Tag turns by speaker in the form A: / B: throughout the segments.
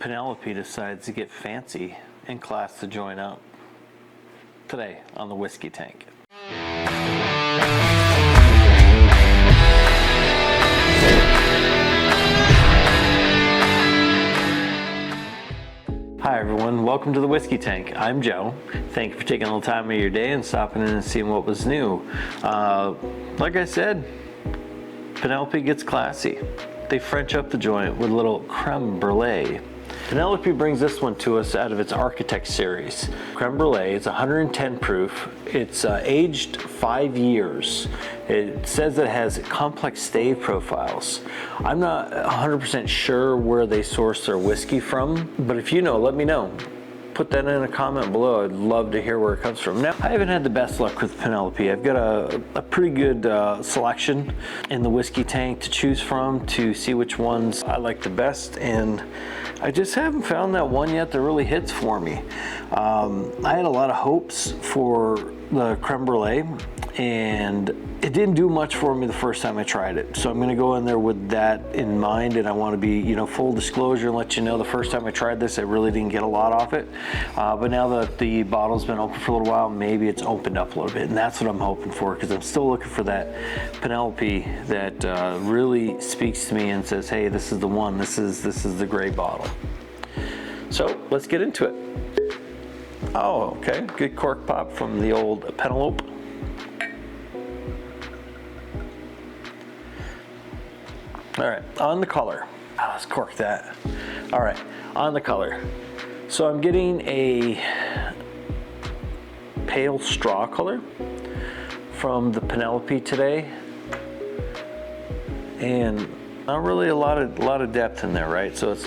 A: Penelope decides to get fancy and class the joint up. Today on the Whiskey Tank. Hi everyone, welcome to the Whiskey Tank. I'm Joe. Thank you for taking a little time of your day and stopping in and seeing what was new. Like I said, Penelope gets classy. They French up the joint with a little Creme Brulee. Penelope brings this one to us out of its Architect series. Creme Brulee, it's 110 proof. It's aged 5 years. It says it has complex stave profiles. I'm not 100% sure where they source their whiskey from, but if you know, let me know. Put that in a comment below. I'd love to hear where it comes from. Now, I haven't had the best luck with Penelope. I've got a pretty good selection in the Whiskey Tank to choose from to see which ones I like the best, and I just haven't found that one yet that really hits for me. I had a lot of hopes for the Creme Brulee, and it didn't do much for me the first time I tried it. So I'm gonna go in there with that in mind, and I wanna be, full disclosure and let you know the first time I tried this, I really didn't get a lot off it. But now that the bottle's been open for a little while, maybe it's opened up a little bit, and that's what I'm hoping for, because I'm still looking for that Penelope that really speaks to me and says, hey, this is the one, this is the gray bottle. So let's get into it. Oh, okay, good cork pop from the old Penelope. All right, on the color. Let's cork that. All right, on the color. So I'm getting a pale straw color from the Penelope today, and not really a lot of depth in there, right? So it's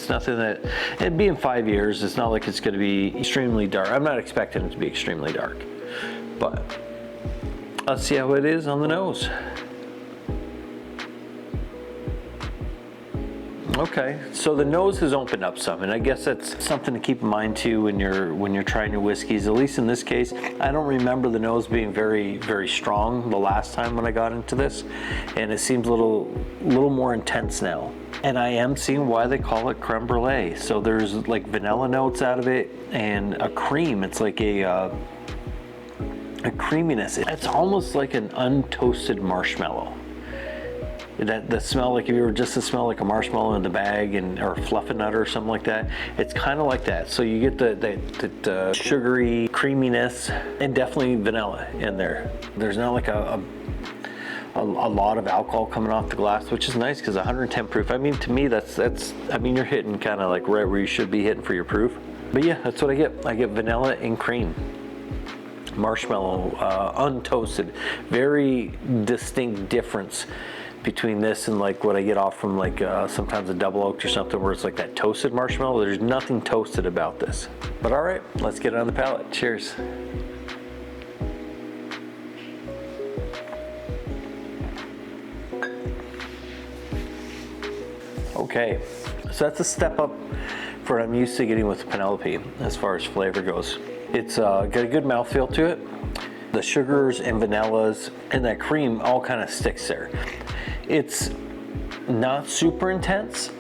A: nothing that, and being 5 years, it's not like it's going to be extremely dark. I'm not expecting it to be extremely dark, but let's see how it is on the nose. Okay, so the nose has opened up some, and I guess that's something to keep in mind too when you're trying your whiskeys. At least in this case, I don't remember the nose being very, very strong the last time when I got into this, and it seems a little more intense now. And I am seeing why they call it Creme Brulee. So there's like vanilla notes out of it and a cream. It's like a creaminess. It's almost like an untoasted marshmallow. That smell, like if you were just to smell like a marshmallow in the bag or a fluffin' nut or something like that, it's kind of like that. So you get the sugary creaminess and definitely vanilla in there. There's not like a lot of alcohol coming off the glass, which is nice because 110 proof. I mean, to me, that's you're hitting kind of like right where you should be hitting for your proof. But yeah, that's what I get. I get vanilla and cream. Marshmallow, untoasted. Very distinct difference between this and like what I get off from like sometimes a double oaked or something where it's like that toasted marshmallow. There's nothing toasted about this. But all right, let's get it on the palate. Cheers. Okay, so that's a step up for what I'm used to getting with Penelope as far as flavor goes. It's got a good mouthfeel to it. The sugars and vanillas and that cream all kind of sticks there. It's not super intense,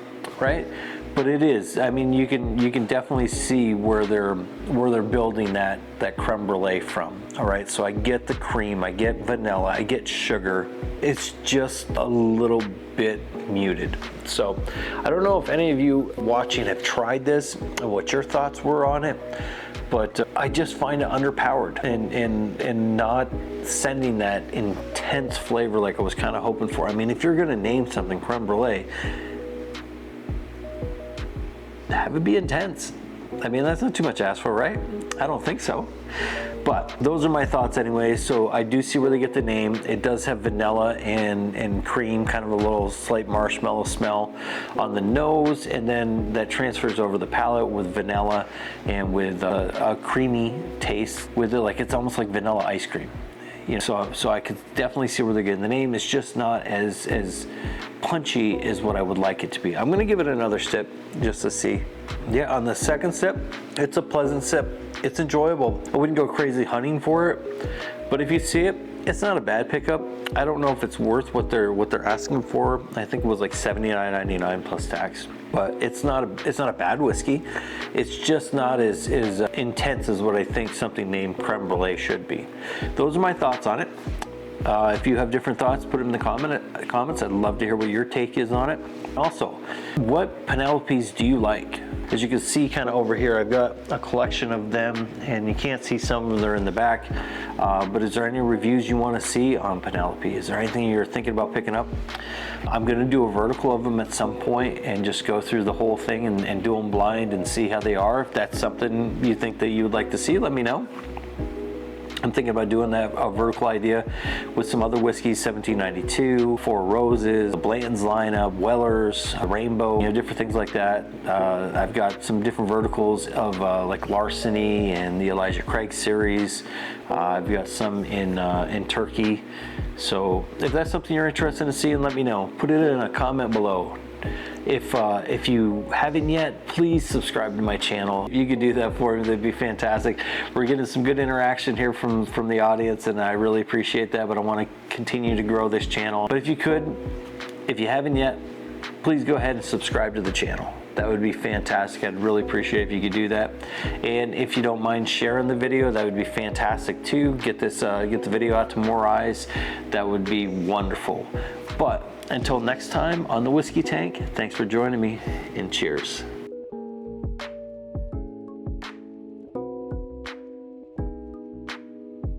A: right? But it is. I mean, you can definitely see where they're building that Creme Brulee from. All right, so I get the cream, I get vanilla, I get sugar. It's just a little bit muted. So I don't know if any of you watching have tried this and what your thoughts were on it, but I just find it underpowered and not sending that intense flavor like I was kind of hoping for. I mean, if you're gonna name something Creme Brulee, have it be intense. I mean, that's not too much to ask for, right? I don't think so. But those are my thoughts anyway. So I do see where they get the name. It does have vanilla and cream, kind of a little slight marshmallow smell on the nose, and then that transfers over the palate with vanilla and with a creamy taste with it, like it's almost like vanilla ice cream. So I could definitely see where they're getting the name. It's just not as punchy as what I would like it to be. I'm gonna give it another sip just to see. Yeah, on the second sip, it's a pleasant sip. It's enjoyable. I wouldn't go crazy hunting for it, but if you see it, It's not a bad pickup. I don't know if it's worth what they're asking for. I think it was like $79.99 plus tax. But it's not a bad whiskey. It's just not as intense as what I think something named Creme Brulee should be. Those are my thoughts on it. If you have different thoughts, put them in the comments. I'd love to hear what your take is on it. Also, what Penelopes do you like? As you can see kind of over here, I've got a collection of them, and you can't see some of them, they're in the back. But is there any reviews you want to see on Penelope? Is there anything you're thinking about picking up? I'm going to do a vertical of them at some point and just go through the whole thing and do them blind and see how they are. If that's something you think that you would like to see, let me know. I'm thinking about doing that vertical idea with some other whiskeys, 1792, Four Roses, Blanton's lineup, Weller's, Rainbow, different things like that. I've got some different verticals of like Larceny and the Elijah Craig series. I've got some in Turkey. So if that's something you're interested in seeing, let me know. Put it in a comment below. If you haven't yet, please subscribe to my channel. If you could do that for me, that'd be fantastic. We're getting some good interaction here from the audience, and I really appreciate that, but I want to continue to grow this channel. But if you haven't yet, please go ahead and subscribe to the channel. That would be fantastic. I'd really appreciate if you could do that. And if you don't mind sharing the video, that would be fantastic too. Get the video out to more eyes. That would be wonderful. But until next time on the Whiskey Tank, thanks for joining me, and cheers.